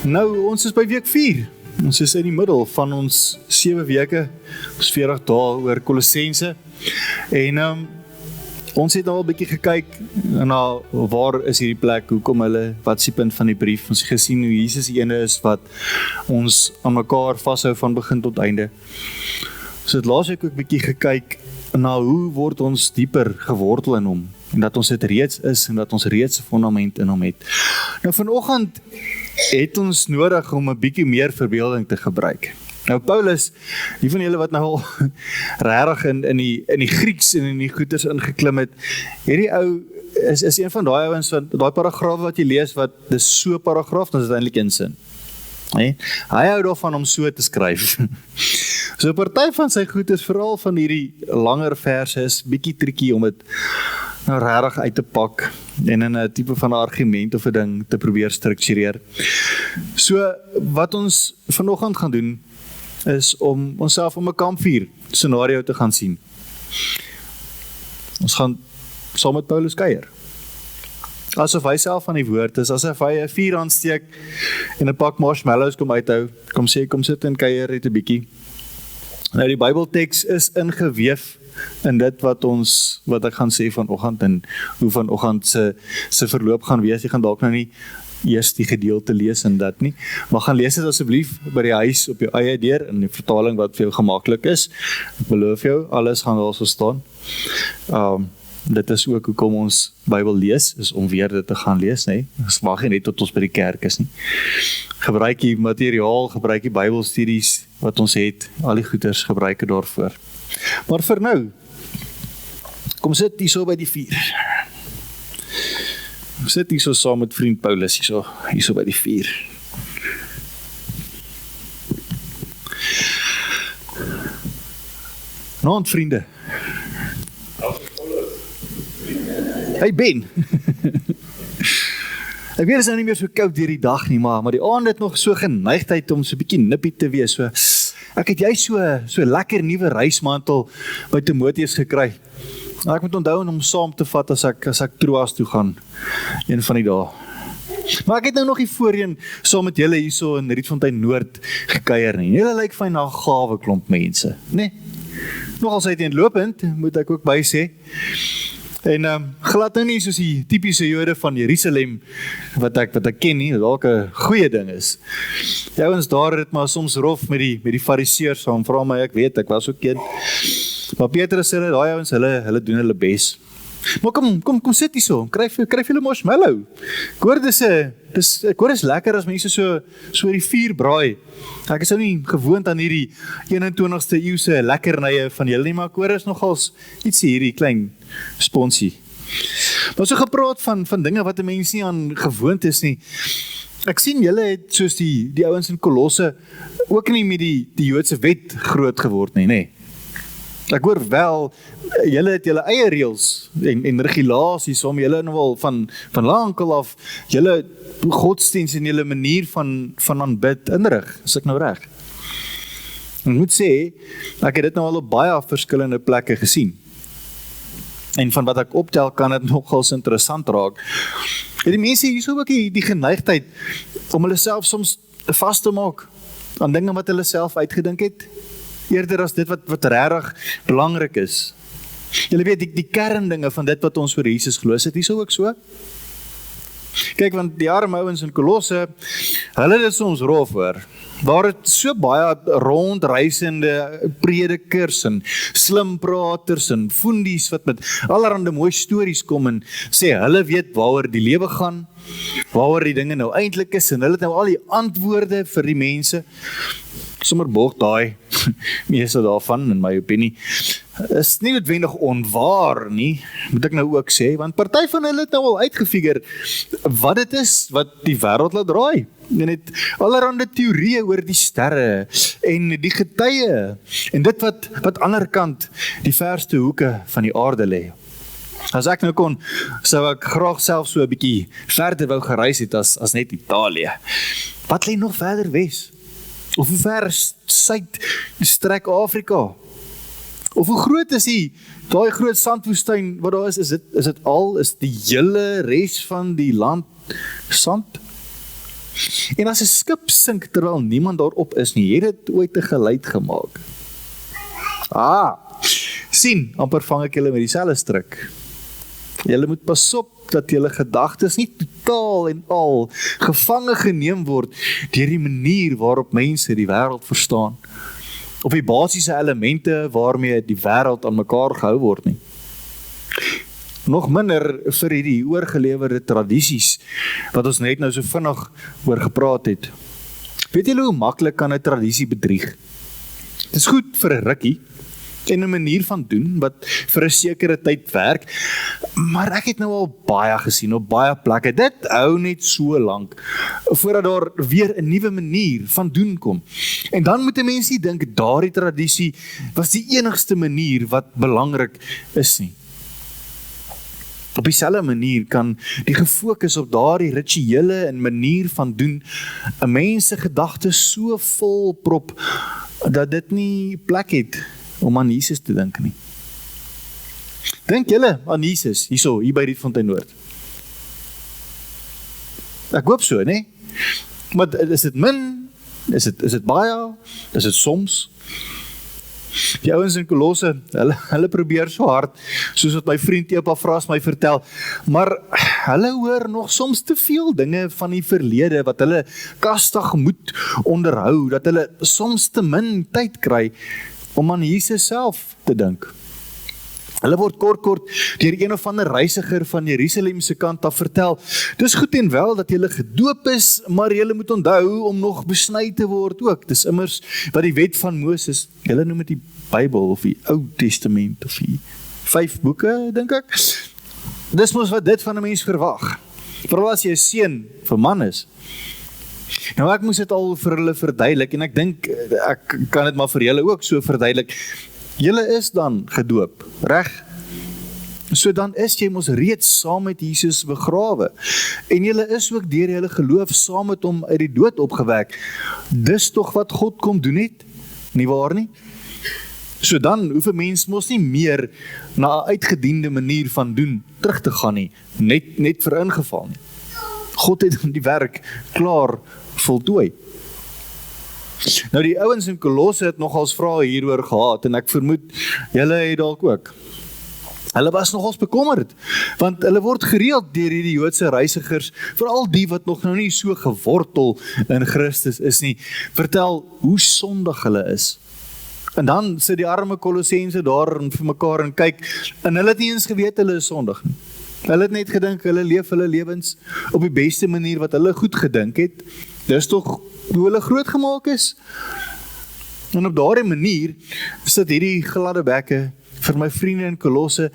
Nou, ons is by week 4. Ons is in die middel van ons 7 weke, ons 40 dae oor Kolossense. En ons het al 'n bietjie gekyk na waar is hierdie plek, hoekom hulle, wat is die punt van die brief. Ons het gesien hoe Jesus die ene is wat ons aan mekaar vashou van begin tot einde. Ons het laasweek ook 'n bietjie gekyk na hoe word ons dieper gewortel in hom, en dat ons dit reeds is, en dat ons reeds 'n fondament in hom het. Nou vanoggend het ons nodig om 'n bietjie meer verbeelding te gebruik. Nou Paulus, die van julle wat nou al regtig in die Grieks en in die goeters ingeklim het, hierdie ou is een van daai ouens wat daai paragraaf wat jy lees, wat dis so paragraaf, dan is dit eintlik een sin. Nee? Hy hou daarvan om so te skryf. So 'n party van sy goed is veral van hierdie langer verse is bietjie triekie om dit nou regtig uit te pak en in 'n tipe van argument of 'n ding te probeer struktureer. So wat ons vanoggend gaan doen is om onsself om 'n kampvuur scenario te gaan sien. Ons gaan saam met Paulus kuier. Asof hy self aan die woord is, asof hy 'n vuur aansteek en 'n pak marshmallows kom uithou, kom sê kom sit en kuier net 'n bietjie. Nou die Bybelteks is ingeweef in dit wat ek gaan sê vanoggend en hoe vanoggend se verloop gaan wees. Jy gaan dalk nou nie eers die gedeelte lees en dat nie, maar gaan lees dit asseblief by die huis op jou eie deur in die vertaling wat vir jou gemaklik is. Ek beloof jou, alles gaan daar so staan. Dit is ook hoekom ons Bybel lees, is om weer dit te gaan lees, nee. Ons wag nie net tot ons by die kerk is nie. Gebruik die materiaal, gebruik die Bybelstudies wat ons het, al die goeders gebruik het daarvoor. Maar vir nou, kom sit hier so by die vuur. Kom sit hier so saam met vriend Paulus, hier so by die vuur. Naand vriende. Hey Ben. Ek weet is nou nie meer so koud deur die dag nie, maar die aand het nog so geneigtheid om so 'n bietjie nippie te wees. So ek het jy so lekker nuwe reismantel by Timoteus gekry. Nou, ek moet onthou om saam te vat as ek Troas toe gaan een van die dae. Maar ek het nou nog nie voorheen saam met julle hierso in Rietfontein Noord gekuier nie. Julle lyk van 'n gawe klomp mense, né? Nogal uiteenlopend, moet ek ook by sê. En glad nou nie soos die tipiese Jode van Jerusalem wat ek ken nie, dalk 'n goeie ding is. Die ouens daar het maar soms rof met die fariseërs saam, vra my, ek weet, ek was ook kind. Maar Petrus sê, daai ouens, hulle doen hulle bes. Maar kom sit hier so, kryf julle marshmallow. Ek hoor dis lekker as mense so die vuur braai. Ek is nou nie gewoond aan hierdie 21ste eeuse lekkernye van julle nie, maar ek hoor is nogals ietsie hierdie klein sponsie. Maar so gepraat van dinge wat 'n mens nie aan gewoond is nie. Ek sien julle het soos die ouens in Kolosse ook nie met die Joodse wet groot geword nie, nê? Ek hoor wel, julle het julle eie reëls en regulasies om julle nou al van lankal af julle godsdienst en julle manier van aanbid inrig, is ek nou reg? Ek moet sê, ek het dit nou al op baie verskillende plekke gesien. En van wat ek optel, kan dit nogals interessant raak. Die mense hier so ook die geneigtheid om hulle self soms vas te maak aan dinge wat hulle self uitgedink het, eerder as dit wat regtig belangrik is. Julle weet, die kerndinge van dit wat ons oor Jesus glo, is dit hier ook so? Kyk, want die arme ouens in Kolosse, hulle het dit soms rof hoor. Daar het so baie rondreisende predikers en slimpraters en fundies wat met allerhande mooi stories kom en sê hulle weet waaroor die lewe gaan, waaroor die dinge nou eintlik is en hulle het nou al die antwoorde vir die mense. Sommer borg daai meeste daarvan, in my opinie, is nie noodwendig onwaar nie, moet ek nou ook sê, want party van hulle het nou al uitgefigure wat dit is, wat die wêreld laat draai, en het allerhande teorieë oor die sterre, en die getye, en dit wat ander kant die verste hoeke van die aarde lê. As ek nou kon, sou ek graag self so 'n bietjie verder wou gereis het as net Italië. Wat lê nog verder wes? Of hoe ver suid strek Afrika? Of hoe groot is daai groot sandwoestyn wat daar is dit al, is die hele res van die land sand? En as 'n skip sink terwyl niemand daarop is nie, het dit ooit 'n geluid gemaak. Sien, amper vang ek julle met dieselfde stryk. Julle moet pas op dat julle gedagtes nie totaal en al gevange geneem word deur die manier waarop mense die wêreld verstaan, op die basiese elemente waarmee die wêreld aan mekaar gehou word nie. Nog minder vir hierdie oorgelewerde tradisies wat ons net nou so vinnig oor gepraat het. Weet julle hoe maklik kan 'n tradisie bedrieg? Dit is goed vir 'n rukkie en 'n manier van doen wat vir 'n sekere tyd werk, maar ek het nou al baie gesien op baie plekke. Dit hou net so lank voordat daar weer 'n nuwe manier van doen kom. En dan moet 'n mens nie dink daardie tradisie was die enigste manier wat belangrik is nie. Op dieselfde manier kan die gefokus op daardie rituele en manier van doen 'n mens se gedagtes so vol prop dat dit nie plek het om aan Jesus te dink nie. Dink julle aan Jesus hier by Rietfontein Noord? Ek hoop so, né? Maar is dit min? Is dit baie? Is dit soms? Die ouens in Kolosse, hulle probeer so hard, soos wat my vriend Epafras my vertel, maar hulle hoor nog soms te veel dinge van die verlede, wat hulle kastig moet onderhou, dat hulle soms te min tyd kry, om aan Jesus self te dink. Hulle word kort deur een of ander reisiger van Jerusalem se kant af vertel, dis goed en wel dat julle gedoop is, maar julle moet onthou om nog besny te word ook. Dis immers wat die wet van Moses, julle noem dit die Bybel of die Ou Testament of die 5 boeke, dink ek. Dis mos wat dit van 'n mens verwag. Veral as jy 'n seun vir man is. Nou ek moes dit al vir hulle verduidelik en ek dink ek kan dit maar vir julle ook so verduidelik. Julle is dan gedoop, reg? So dan is jy mos reeds saam met Jesus begrawe. En julle is ook deur julle geloof saam met hom uit die dood opgewek. Dis tog wat God kom doen het, nie waar nie? So dan hoef 'n mens mos nie meer na 'n uitgediende manier van doen terug te gaan nie, net vir ingeval nie. God het die werk klaar voltooi. Nou die ouens in Kolosse het nogals vrae hieroor gehad en ek vermoed julle het dalk ook. Hulle was nogals bekommerd, want hulle word gereeld deur hierdie Joodse reisigers, veral die wat nog nou nie so gewortel in Christus is nie, vertel hoe sondig hulle is. En dan sit die arme Kolossense daar en vir mekaar en kyk, en hulle het nie eens geweet hulle is sondig nie. Hulle het net gedink, hulle leef hulle lewens op die beste manier wat hulle goed gedink het. Dis tog hoe hulle groot gemaak is. En op daardie manier sit hierdie gladde bekke vir my vriende in Kolosse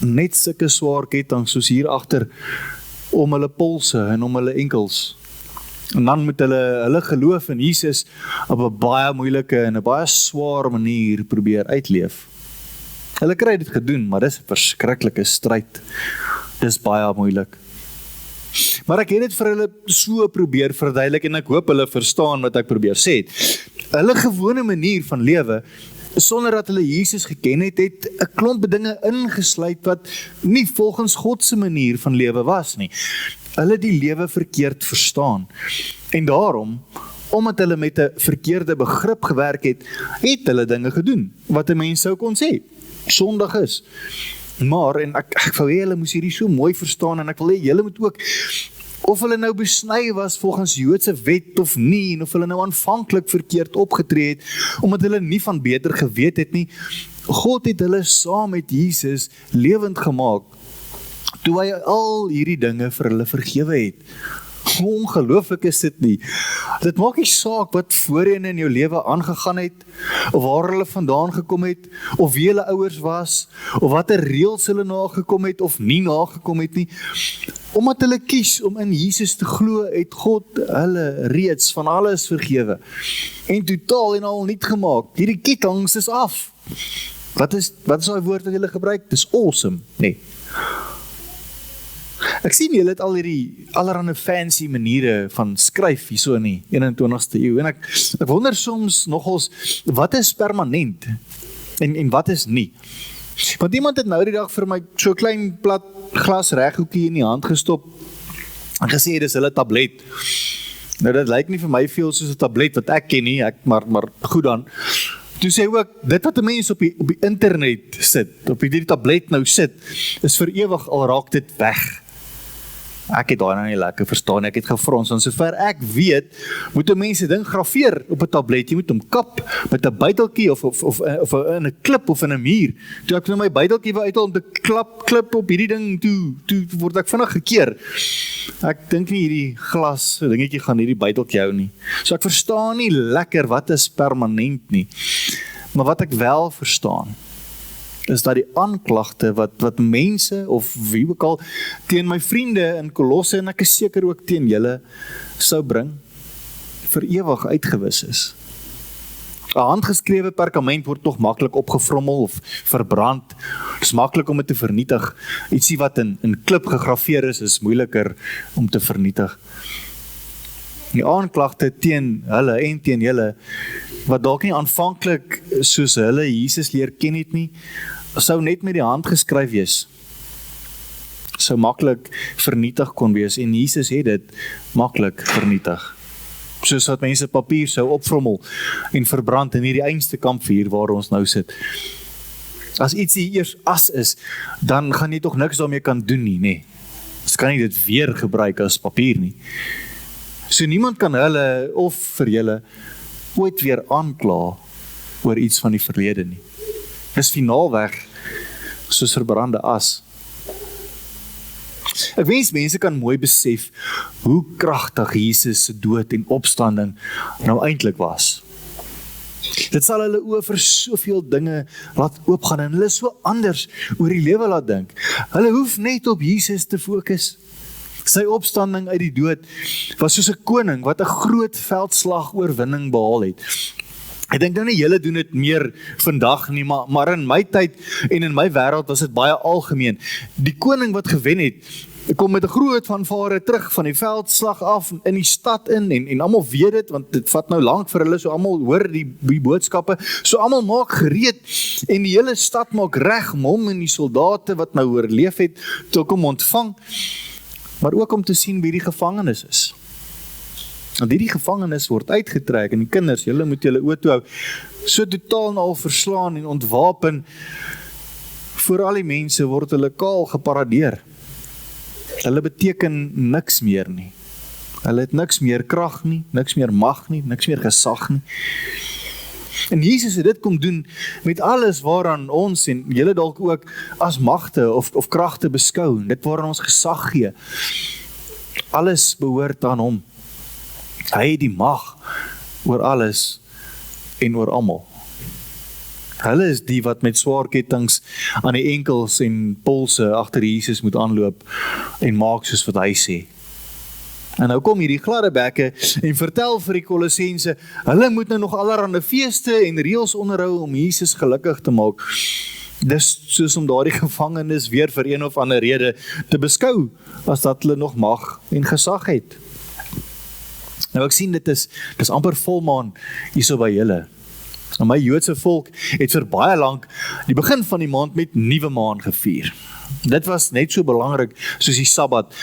net sulke swaar kettinge soos hier agter om hulle polse en om hulle enkels. En dan moet hulle geloof in Jesus op 'n baie moeilike en 'n baie swaar manier probeer uitleef. Hulle kry dit gedoen, maar dis 'n verskriklike stryd. Dis baie moeilik. Maar ek het dit vir hulle so probeer verduidelik en ek hoop hulle verstaan wat ek probeer sê. Hulle gewone manier van lewe, sonder dat hulle Jesus geken het, het 'n klomp dinge ingesluit wat nie volgens God se manier van lewe was nie. Hulle het die lewe verkeerd verstaan. En daarom, omdat hulle met 'n verkeerde begrip gewerk het, het hulle dinge gedoen wat 'n mens sou kon sê sondig is. Maar, en ek wou hê julle moes hierdie so mooi verstaan, en ek wil hê julle moet ook, of hulle nou besny was volgens Joodse wet of nie, en of hulle nou aanvanklik verkeerd opgetree het, omdat hulle nie van beter geweet het nie, God het hulle saam met Jesus lewend gemaak, toe hy al hierdie dinge vir hulle vergewe het. Ongelooflik is dit nie. Dit maak nie saak wat voorheen in jou lewe aangegaan het, of waar hulle vandaan gekom het, of wie hulle ouers was, of watter reëls hulle nagekom het, of nie nagekom het nie. Omdat hulle kies om in Jesus te glo, het God hulle reeds van alles vergewe, en totaal en al niet gemaak. Hierdie kettinge is af. Wat is daai woord wat julle gebruik? Dis awesome, nee. Ek sien julle het al hierdie allerhande fancy maniere van skryf hierso in die 21ste eeu, en ek wonder soms nogals, wat is permanent en wat is nie? Want iemand het nou die dag vir my so klein plat glas reghoekie in die hand gestop en gesê, dis hulle tablet. Nou dit lyk nie vir my veel soos 'n tablet wat ek ken nie, maar goed dan. Toe sê ook, dit wat 'n mens op die internet sit, op die tablet nou sit, is vir ewig al raak dit weg. Ek het daai nou nie lekker verstaan, ek het gefrons, want sover ek weet, moet 'n mens 'n ding grafeer op 'n tablet, jy moet hom kap met 'n byteltjie of in 'n klip of in 'n muur. Toe ek nou my byteltjie wou uithaal om te klip op hierdie ding, toe word ek vinnig gekeer. Ek dink nie hierdie glas dingetjie gaan hierdie byteltjie hou nie. So ek verstaan nie lekker wat is permanent nie. Maar wat ek wel verstaan, is dat die aanklagte wat mense of wie ook al teen my vriende in Kolosse en ek is seker ook teen julle sou bring, vir ewig uitgewis is. 'n Handgeskrewe perkament word nog maklik opgevrommel of verbrand. Dit is maklik om dit te vernietig. Ietsie wat in klip gegrafeer is moeiliker om te vernietig. Die aanklagte teen hulle en teen julle, wat dalk nie aanvanklik soos hulle Jesus leer ken het nie, sou net met die hand geskryf wees. Sou maklik vernietig kon wees en Jesus het dit maklik vernietig. Soos wat mense papier sou opvrommel en verbrand in hierdie einste kampvuur waar ons nou sit. As ietsie eers as is, dan gaan jy tog niks daarmee kan doen nie, nee. Jy kan nie dit weer gebruik as papier nie. So niemand kan hulle of vir julle ooit weer aankla oor iets van die verlede nie. Is finaalweg soos verbrande as. Ek wens mense kan mooi besef hoe kragtig Jesus se dood en opstanding nou eintlik was. Dit sal hulle oë vir soveel dinge laat oopgaan en hulle so anders oor die lewe laat dink. Hulle hoef net op Jesus te fokus. Sy opstanding uit die dood was soos 'n koning wat 'n groot veldslag oorwinning behaal het. Ek dink nou nie julle doen dit meer vandag nie, maar in my tyd en in my wêreld was dit baie algemeen. Die koning wat gewen het, kom met 'n groot fanfare terug van die veldslag af in die stad in en almal weet dit, want dit vat nou lank vir hulle, so almal hoor die boodskappe, so almal maak gereed en die hele stad maak reg om hom en die soldate wat nou oorleef het, te kom ontvang, maar ook om te sien wie die gevangenes is. Want hierdie gevangenes word uitgetrek en die kinders, julle moet julle oë toe hou, so totaal en al verslaan en ontwapen, voor al die mense word hulle kaal geparadeer. Hulle beteken niks meer nie. Hulle het niks meer krag nie, niks meer mag nie, niks meer gesag nie. En Jesus het dit kom doen met alles waaraan ons en julle dalk ook as magte of kragte beskou, dit waaraan ons gesag gee. Alles behoort aan hom. Hy het die mag oor alles en oor almal. Hulle is die wat met swaar kettinge aan die enkels en polse agter Jesus moet aanloop en maak soos wat hy sê. En nou kom hierdie gladde bekke en vertel vir die Kolossense, hulle moet nou nog allerhande feeste en reëls onderhou om Jesus gelukkig te maak. Dis soos om daardie gevangenes weer vir een of ander rede te beskou, as dat hulle nog mag en gesag het. Nou ek sien dit is amper volmaan hierso by julle. En my Joodse volk het vir baie lank die begin van die maand met nuwe maan gevier. Dit was net so belangrik soos die Sabbat.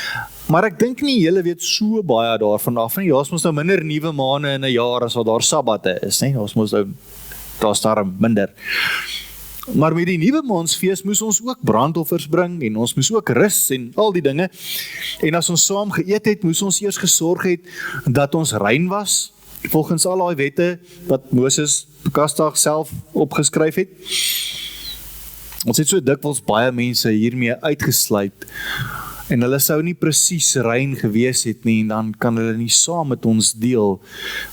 Maar ek dink nie julle weet so baie daarvan af nie. Daar's mos nou minder nuwe maane in 'n jaar as wat daar Sabbatte is, né? Daar's daar minder. Maar met die nuwe maansfees moes ons ook brandoffers bring en ons moes ook rus en al die dinge. En as ons saam geëet het, moes ons eers gesorg het dat ons rein was, volgens al daai wette wat Moses bekastig self opgeskryf het. Ons het so dikwels baie mense hiermee uitgesluit en hulle sou nie presies rein gewees het nie en dan kan hulle nie saam met ons deel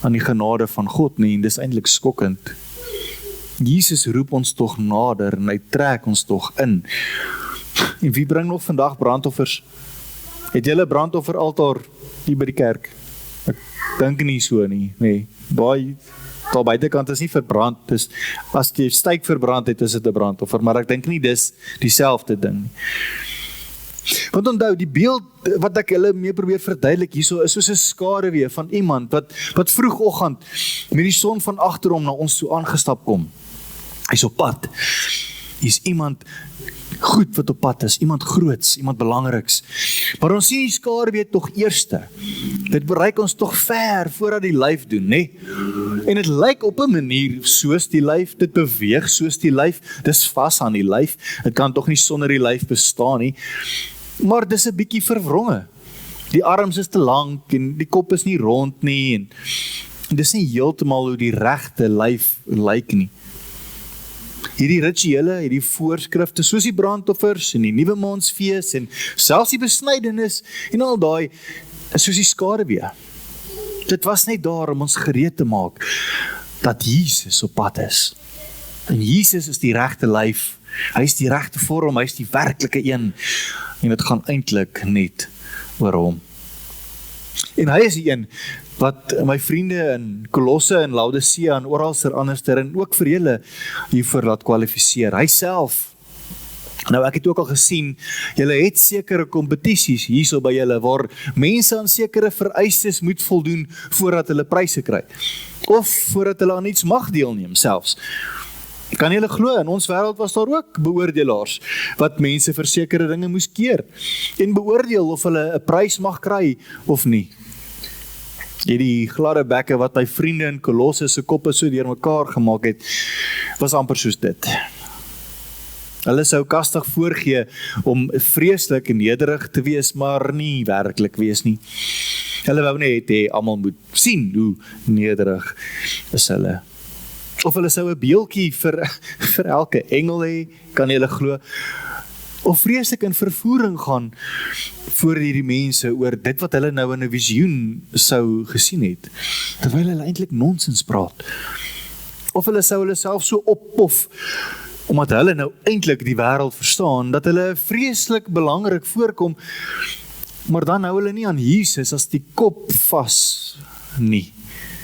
aan die genade van God nie en dis eintlik skokkend. Jesus roep ons tog nader en hy trek ons tog in. En wie bring nog vandag brandoffers? Het julle brandofferaltaar hier by die kerk? Ek dink nie so nie, nee. Daar buitekant is nie verbrand, dus as die styk verbrand het, is dit 'n brandoffer, maar ek dink nie dis dieselfde ding nie. Want onthou, die beeld wat ek julle mee probeer verduidelik hierso is soos 'n skaduwee van iemand wat vroegoggend met die son van agter hom na ons toe aangestap kom. Hy's op pad. Hier's iemand goed wat op pad is, iemand groots, iemand belangriks. Maar ons sien die skaduwee tog eerste. Dit bereik ons tog ver voordat die lyf doen, né? En dit lyk op 'n manier soos die lyf, dit beweeg soos die lyf, dis vas aan die lyf. Dit kan tog nie sonder die lyf bestaan nie. Maar dis 'n bietjie verwronge. Die arms is te lank en die kop is nie rond nie en dis nie heeltemal hoe die regte lyf lyk nie. Hierdie rituele, hierdie voorskrifte, soos die brandoffers en die nuwe maansfees en selfs die besnydenis en al daai, soos die skaduwee. Dit was net daar om ons gereed te maak dat Jesus op pad is. En Jesus is die regte lyf. Hy is die regte vorm, hy is die werklike een. En dit gaan eintlik net oor hom. En hy is die een wat my vriende in Kolosse en Laodicea en oralster anderster en ook vir julle hiervoor laat kwalifiseer. Hy self. Nou ek het ook al gesien, julle het sekere kompetisies hierso by julle waar mense aan sekere vereistes moet voldoen voordat hulle pryse kry. Of voordat hulle aan iets mag deelneem selfs. Kan julle glo, in ons wêreld was daar ook beoordelaars wat mense vir sekere dinge moes keer en beoordeel of hulle 'n prys mag kry of nie. Hierdie gladde bekke wat my vriende in Kolosse se koppe so deurmekaar gemaak het, was amper soos dit. Hulle sou kastig voorgee om vreeslik en nederig te wees, maar nie werklik wees nie. Hulle wou net hê almal moet sien hoe nederig is hulle. Of hulle sou 'n beeldjie vir elke engel hê, kan julle glo, of vreeslik in vervoering gaan voor hierdie mense oor dit wat hulle nou in 'n visioen sou gesien het, terwyl hulle eintlik nonsens praat. Of hulle sou hulle self so oppof, omdat hulle nou eintlik die wêreld verstaan, dat hulle vreeslik belangrik voorkom, maar dan hou hulle nie aan Jesus as die kop vas nie.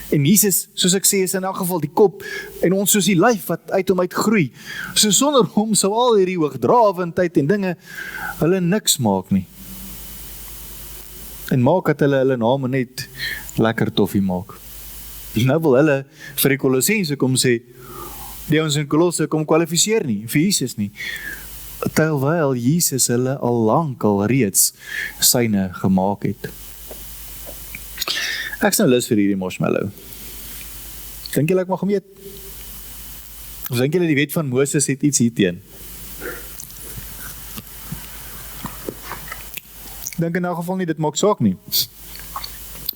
En Jesus, soos ek sê, is in elk geval die kop en ons soos die lyf wat uit hom uit groei. So sonder hom sou al hierdie hoogdrawendheid en dinge hulle niks maak nie. En maak dat hulle name net lekker toffie maak. Nou wil hulle vir die Kolossense kom sê, die ons in Kolosse kom kwalifiseer nie, vir Jesus nie. Terwyl Jesus hulle al lank al reeds syne gemaak het. Ek is nou lus vir hierdie marshmallow. Dink julle ek mag hom eet? Of dink julle die wet van Moses het iets hierteen? Dink in elk geval nie, dit maak saak nie.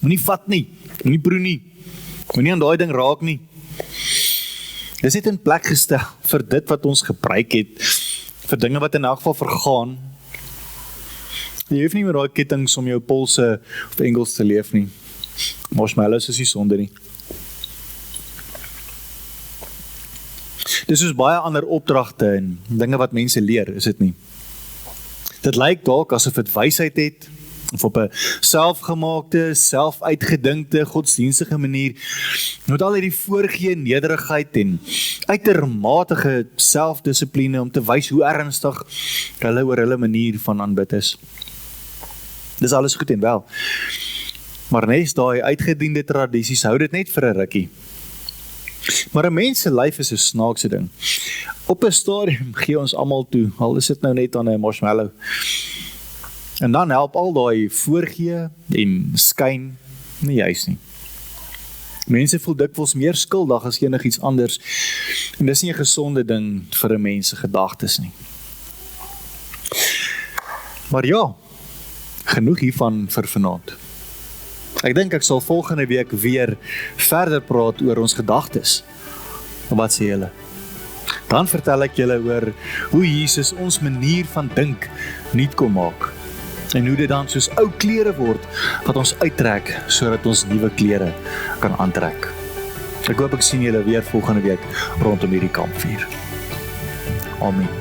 Moenie vat nie, moenie proe nie, moenie aan daai ding raak nie. Dis net in plek gestel vir dit wat ons gebruik het, vir dinge wat in elk geval vergaan. Jy hoef nie met daai kettinge om jou polse of engels te leef nie. Marshmallows is nie sonde nie. Dis soos baie ander opdragte en dinge wat mense leer, is dit nie? Dit lyk dalk asof dit wysheid het, of op 'n selfgemaakte, selfuitgedinkte, godsdienstige manier, met al hierdie voorgee nederigheid en uitermate selfdissipline om te wys hoe ernstig hulle oor hulle manier van aanbid is. Dis alles goed en wel. Maar nes daai uitgediende tradisies hou dit net vir 'n rukkie. Maar 'n mens se lyf is 'n snaakse ding. Op 'n stadium gee ons almal toe, al is dit nou net aan 'n marshmallow. En dan help al daai voorgee en skyn nie juis nie. Mense voel dikwels meer skuldig as enigiets anders. En dis nie 'n gesonde ding vir 'n mens se gedagtes nie. Maar ja, genoeg hiervan vir vanaand. Ek dink ek sal volgende week weer verder praat oor ons gedagtes. Wat sê julle? Dan vertel ek julle oor hoe Jesus ons manier van dink nuut kom maak. En hoe dit dan soos ou klere word wat ons uittrek sodat ons nuwe klere kan aantrek. Ek hoop ek sien julle weer volgende week rondom hierdie kampvuur. Amen.